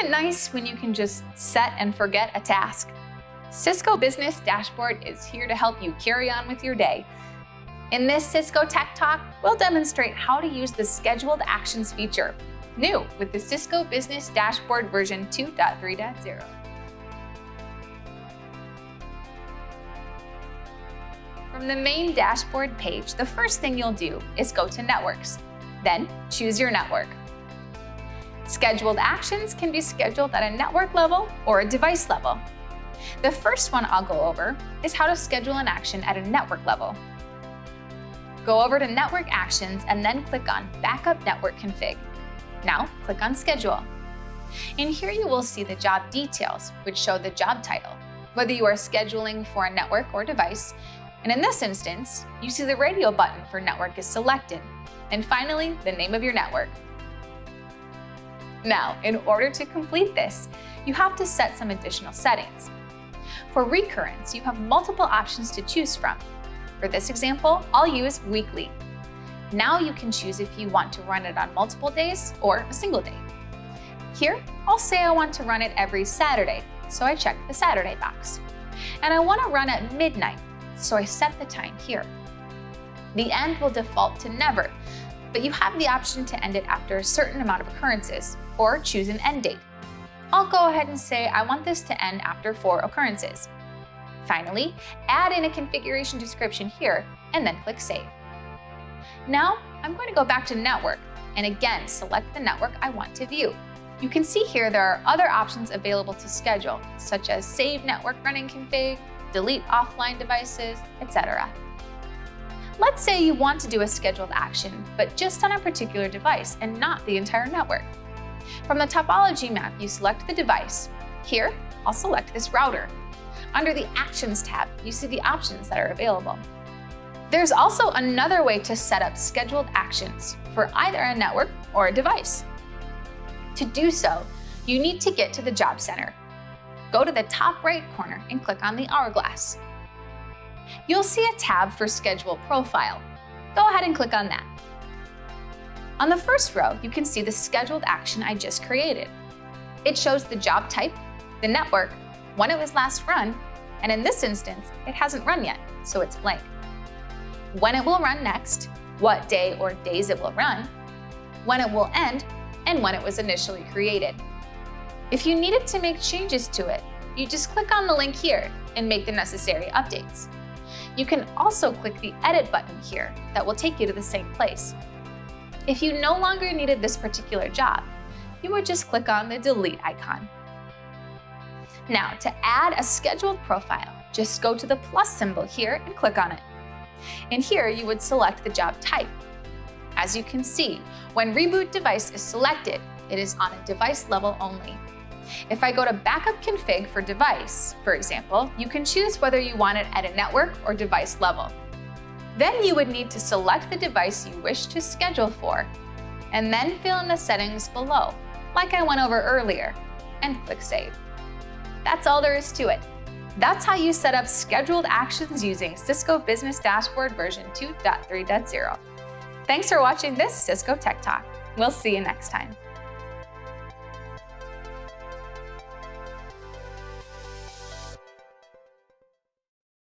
it nice when you can just set and forget a task? Cisco Business Dashboard is here to help you carry on with your day. In this Cisco Tech Talk, we'll demonstrate how to use the Scheduled Actions feature, new with the Cisco Business Dashboard version 2.3.0. From the main dashboard page, the first thing you'll do is go to Networks. Then choose your network. Scheduled actions can be scheduled at a network level or a device level. The first one I'll go over is how to schedule an action at a network level. Go over to Network Actions and then click on Backup Network Config. Now click on Schedule. In here you will see the job details, which show the job title, whether you are scheduling for a network or device. And in this instance, you see the radio button for network is selected. And finally, the name of your network. Now, in order to complete this, you have to set some additional settings. For recurrence, you have multiple options to choose from. For this example, I'll use weekly. Now you can choose if you want to run it on multiple days or a single day. Here, I'll say I want to run it every Saturday, so I check the Saturday box. And I want to run at midnight, so I set the time here. The end will default to never, but you have the option to end it after a certain amount of occurrences, or choose an end date. I'll go ahead and say I want this to end after 4 occurrences. Finally, add in a configuration description here, and then click Save. Now, I'm going to go back to Network, and again, select the network I want to view. You can see here there are other options available to schedule, such as Save Network Running Config, Delete Offline Devices, etc. Let's say you want to do a scheduled action, but just on a particular device and not the entire network. From the topology map, you select the device. Here, I'll select this router. Under the Actions tab, you see the options that are available. There's also another way to set up scheduled actions for either a network or a device. To do so, you need to get to the Job Center. Go to the top right corner and click on the hourglass. You'll see a tab for Schedule Profile. Go ahead and click on that. On the first row, you can see the scheduled action I just created. It shows the job type, the network, when it was last run, and in this instance, it hasn't run yet, so it's blank. When it will run next, what day or days it will run, when it will end, and when it was initially created. If you needed to make changes to it, you just click on the link here and make the necessary updates. You can also click the Edit button here that will take you to the same place. If you no longer needed this particular job, you would just click on the Delete icon. Now, to add a scheduled profile, just go to the plus symbol here and click on it. And here you would select the job type. As you can see, when Reboot Device is selected, it is on a device level only. If I go to Backup Config for device, for example, you can choose whether you want it at a network or device level. Then you would need to select the device you wish to schedule for, and then fill in the settings below, like I went over earlier, and click Save. That's all there is to it. That's how you set up scheduled actions using Cisco Business Dashboard version 2.3.0. Thanks for watching this Cisco Tech Talk. We'll see you next time.